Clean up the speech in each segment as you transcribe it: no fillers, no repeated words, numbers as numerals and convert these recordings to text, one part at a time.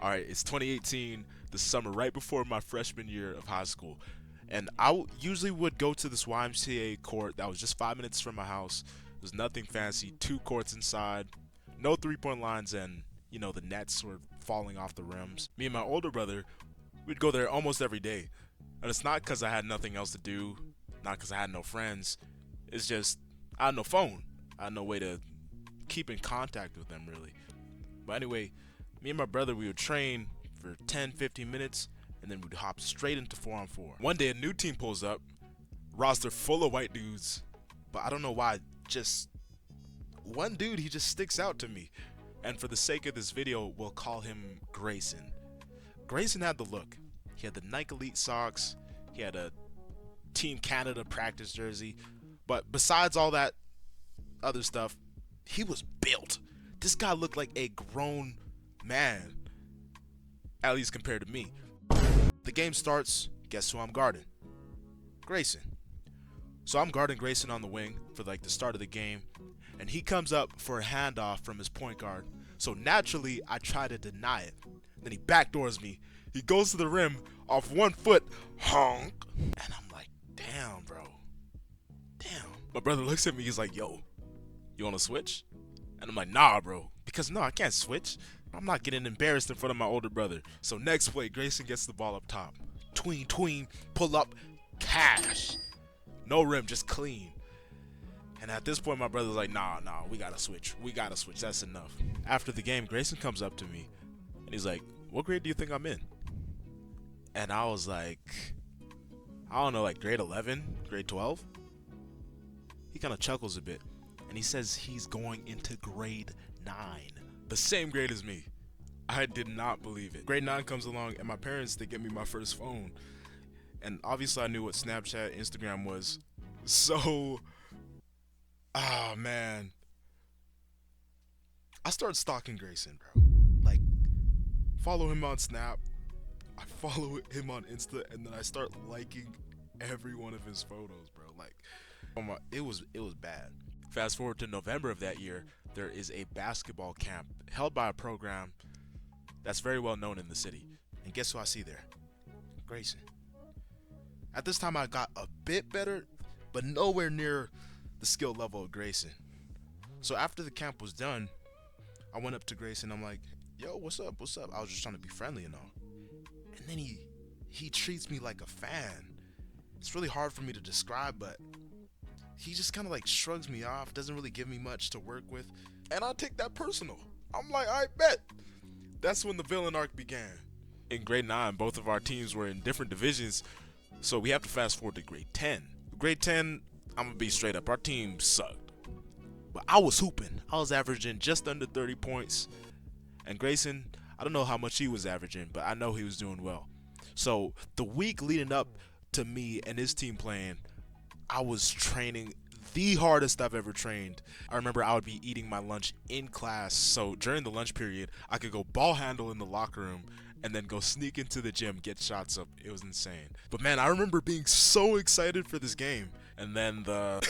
All right, it's 2018, the summer right before my freshman year of high school. And I usually would go to this YMCA court that was just 5 minutes from my house. It was nothing fancy, two courts inside, no 3-point lines, and the nets were falling off the rims. Me and my older brother, we'd go there almost every day. And it's not because I had nothing else to do, not because I had no friends. It's just I had no phone. I had no way to keep in contact with them, really. But anyway, me and my brother, we would train for 10, 15 minutes, and then we'd hop straight into 4-on-4. One day, a new team pulls up, roster full of white dudes, but I don't know why, just one dude, he just sticks out to me. And for the sake of this video, we'll call him Grayson. Grayson had the look. He had the Nike Elite socks, he had a Team Canada practice jersey, but besides all that other stuff, he was built. This guy looked like a grown man, at least compared to me. The game starts, guess who I'm guarding? Grayson. So I'm guarding Grayson on the wing for the start of the game, and he comes up for a handoff from his point guard. So naturally, I try to deny it. Then he backdoors me. He goes to the rim off 1 foot, honk. And I'm like, damn, bro. Damn. My brother looks at me, he's like, yo, you wanna switch? And I'm like, nah, bro. Because no, I can't switch. I'm not getting embarrassed in front of my older brother. So next play, Grayson gets the ball up top. Tween, pull up, cash. No rim, just clean. And at this point, my brother's like, nah, we gotta switch. That's enough. After the game, Grayson comes up to me, and he's like, what grade do you think I'm in? And I was like, I don't know, like grade 11, grade 12? He kind of chuckles a bit, and he says he's going into grade 9. The same grade as me. I did not believe it. Grade 9 comes along, and my parents, they get me my first phone. And obviously I knew what Snapchat, Instagram was. So, man. I started stalking Grayson, bro. Like, follow him on Snap. I follow him on Insta, and then I start liking every one of his photos, bro. Like, it was bad. Fast forward to November of that year, there is a basketball camp held by a program that's very well known in the city. And guess who I see there? Grayson. At this time, I got a bit better, but nowhere near the skill level of Grayson. So after the camp was done, I went up to Grayson. I'm like, yo, what's up? I was just trying to be friendly and all. And then he treats me like a fan. It's really hard for me to describe, but he just kind of like shrugs me off, doesn't really give me much to work with, and I take that personal. I'm like, I bet. That's when the villain arc began. In grade 9, both of our teams were in different divisions, so we have to fast forward to grade 10. Grade 10, I'm gonna be straight up, our team sucked. But I was hooping. I was averaging just under 30 points. And Grayson, I don't know how much he was averaging, but I know he was doing well. So the week leading up to me and his team playing, I was training the hardest I've ever trained. I remember I would be eating my lunch in class, so during the lunch period, I could go ball handle in the locker room and then go sneak into the gym, get shots up. It was insane. But man, I remember being so excited for this game, and then the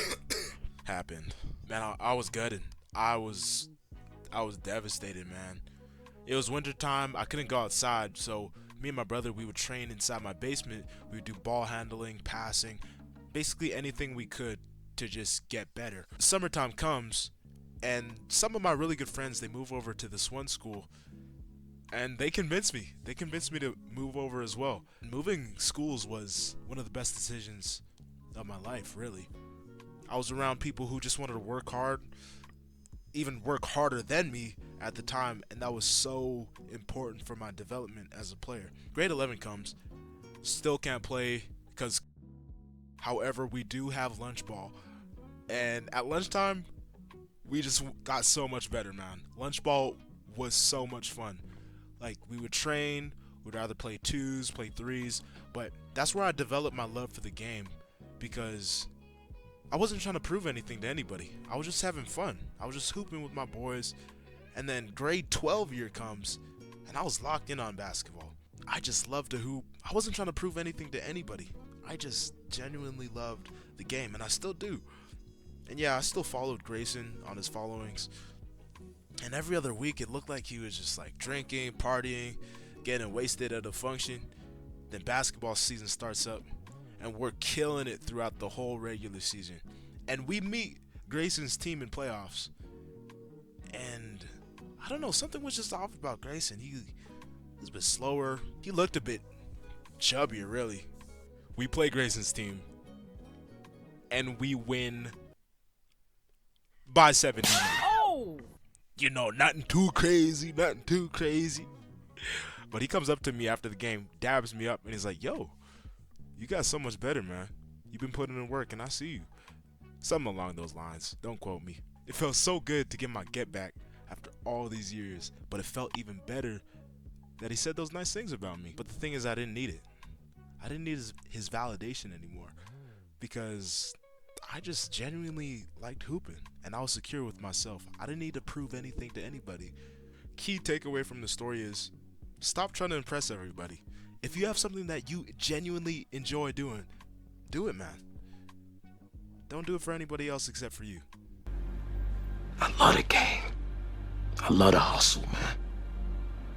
happened. Man, I was gutted. I was devastated, man. It was winter time. I couldn't go outside, so me and my brother, we would train inside my basement. We would do ball handling, passing, basically anything we could to just get better. Summertime comes, and some of my really good friends, they move over to this one school, and they convinced me to move over as well. Moving schools was one of the best decisions of my life, really. I was around people who just wanted to work hard, even work harder than me at the time, and that was so important for my development as a player. Grade 11 comes, still can't play because, however, we do have lunch ball, and at lunchtime, we just got so much better, man. Lunch ball was so much fun. Like, we would train, we'd either play 2s, play 3s, but that's where I developed my love for the game, because I wasn't trying to prove anything to anybody. I was just having fun. I was just hooping with my boys. And then grade 12 year comes, and I was locked in on basketball. I just loved to hoop. I wasn't trying to prove anything to anybody. I just genuinely loved the game, and I still do. And yeah, I still followed Grayson on his followings. And every other week, it looked like he was just like drinking, partying. getting wasted at a function. Then basketball season starts up, and we're killing it throughout the whole regular season. And we meet Grayson's team in playoffs. And I don't know, something was just off about Grayson. He was a bit slower. He looked a bit chubbier, really. We play Grayson's team, and we win by 17. Oh! You know, nothing too crazy. But he comes up to me after the game, dabs me up, and he's like, yo, you got so much better, man. You've been putting in work, and I see you. Something along those lines. Don't quote me. It felt so good to get my get back after all these years, but it felt even better that he said those nice things about me. But the thing is, I didn't need it. I didn't need his validation anymore, because I just genuinely liked hooping, and I was secure with myself. I didn't need to prove anything to anybody. Key takeaway from the story is, stop trying to impress everybody. If you have something that you genuinely enjoy doing, do it, man. Don't do it for anybody else except for you. I love the game. I love the hustle, man.